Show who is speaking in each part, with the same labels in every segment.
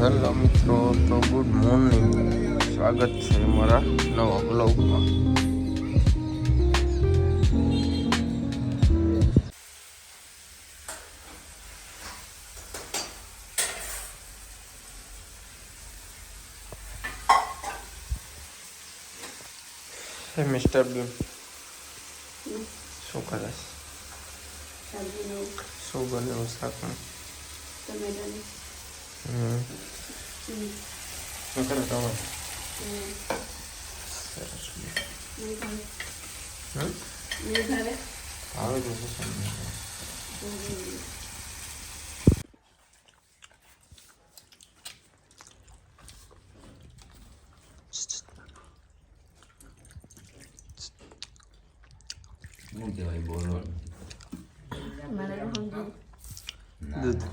Speaker 1: Hello મિત્રો, તો good morning. સ્વાગત છે મારા નવા બ્લોગમાં. હે મિસ્ટર બીમ, શું કરે છે? શું બન્યું શાકમાં? શું કરે તમે? સરસ. આવે તો
Speaker 2: શું કહેવાય બોલો
Speaker 1: દૂધ,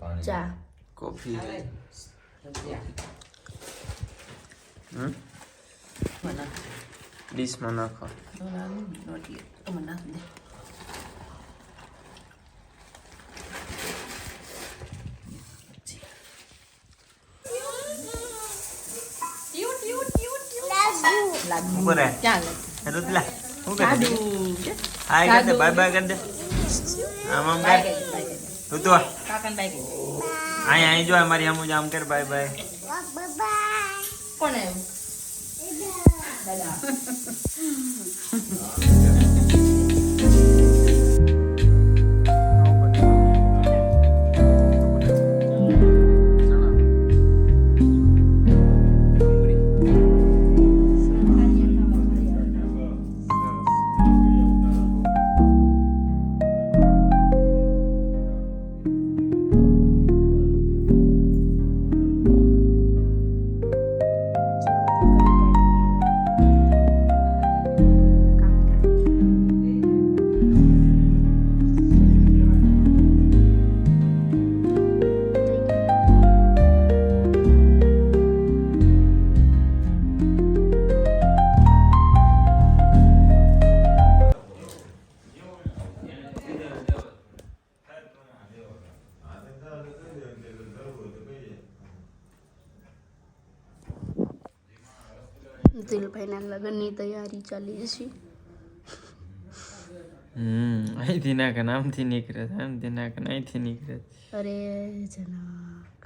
Speaker 2: પાણી
Speaker 3: ચા,
Speaker 1: કોફી. ડીશમાં નાખો. બાય બાય કરી દે. આમ આમ કર. તું તો અહીં જો અમારી આમ આમ કર. Bye bye.
Speaker 3: કોણ દિલભાઈના લગ્નની તૈયારી ચાલી છે.
Speaker 1: અહીંથી નાખ, આમથી નીકળે, આમથી નાખ, અહીંથી નીકળે.
Speaker 3: અરે જનક,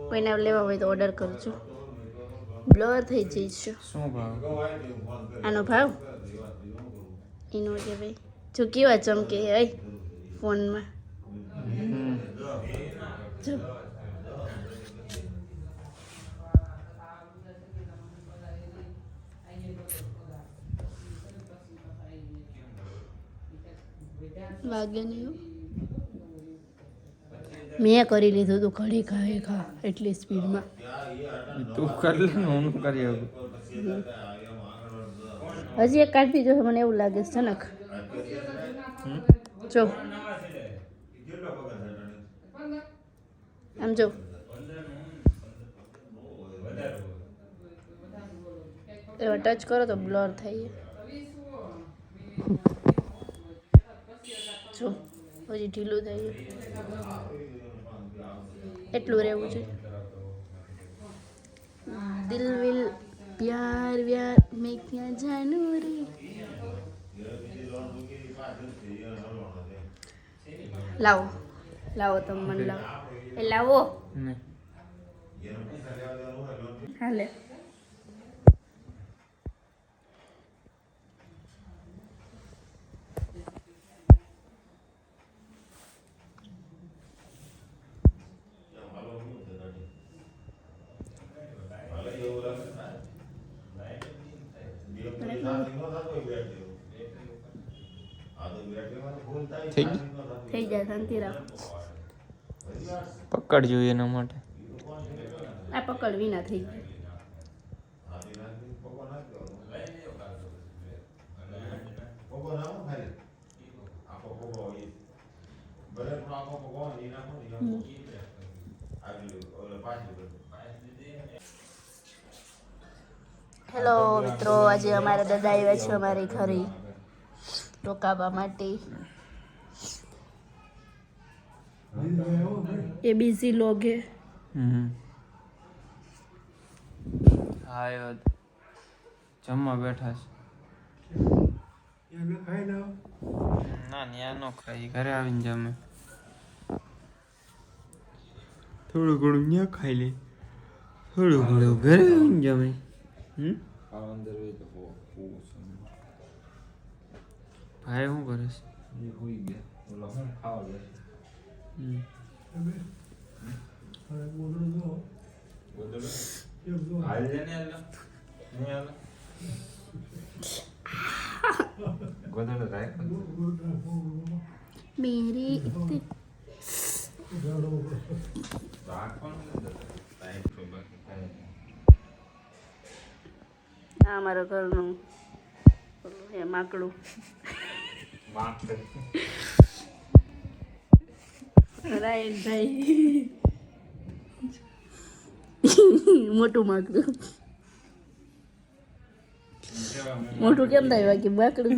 Speaker 3: કોઈને લેવા હોય તો ઓર્ડર કરજો. બ્લર થઈ જઈશ.
Speaker 1: શું ભાવ?
Speaker 3: આનો ભાવ એનો કે ભાઈ જો કેવા ચમકે હે ફોનમાં. જો વાગે નહીં. મેં કરી લીધું તું ઘડી ખા એટલી સ્પીડમાં.
Speaker 1: તું કરી લે ને, હું કરી આવું.
Speaker 3: હજી એક કાઢી જો, મને એવું લાગે છે જનક. જો આમ જો, એવા ટચ કરો તો બ્લર થઈ. જો હજી ઢીલું થઈ એટલું રહેવું છે. દિલ વિલ પ્યાર વ્યાર મેં ક્યાં જાનું રે. લાવો લાવો, તમે મને લાવો. એ લાવો હાલે. થઈ જાય, શાંતિ રાખો.
Speaker 1: પકડજો એના માટે.
Speaker 3: આ પકડવી ના થઈ જાય. હેલો મિત્રો, આજે અમારા દાદા આવ્યા છે અમારી ઘરે રોકાવા માટે. એ બીજી લોગ હે.
Speaker 1: હા જમવા બેઠા છે. ના ત્યાં નો ખાઈ, ઘરે આવીને જમે. થોડું ઘણું ત્યાં ખાઈ લે, થોડું ઘણું ઘરે આવીને જમે. ભાઈ શું કરે છે?
Speaker 3: મેરી આ અમારા ઘરનું ઓલું હે માકડું. રાયનભાઈ મોટું માકડું. મોટું કેમ થાય બાકી માકડું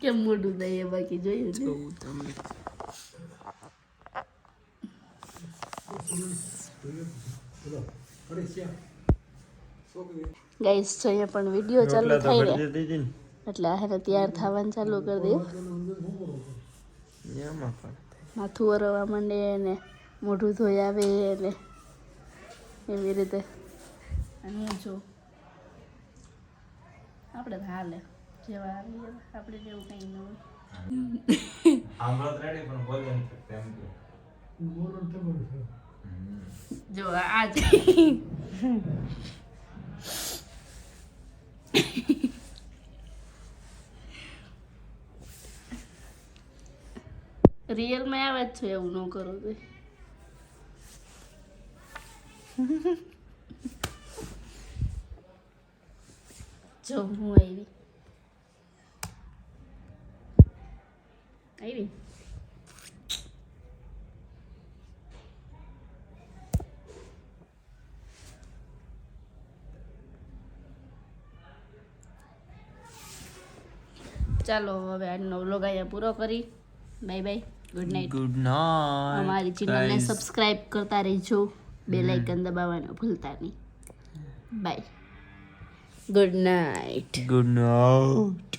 Speaker 3: કેમ મોટું થાય એ બાકી જોયું તમે. ગાઈસ જો અહીંયા પણ વિડીયો ચાલુ થઈ રહ્યા એટલે આ હેને તૈયાર થવાનું ચાલુ કરી દે. માથું વરવા માંડે ને મોઢું ધોઈ આવે ને એવી રીતે. અને હું જો આપણે તો હાલે જેવા આવીએ આપણે જેવું કંઈ ન હોય. જો આજ રિયલમાં આવે જ છે, એવું ન કરો તો. જો હું આવી ચાલો હવે આજનો વ્લોગ અહીંયા પૂરો કરી. Bye bye, good night.
Speaker 1: Good night.
Speaker 3: અમારી ચેનલને સબસ્ક્રાઇબ કરતા રહેજો, બેલ આઇકન દબાવવાનું ભૂલતા નહીં. Bye, good night.
Speaker 1: Good night.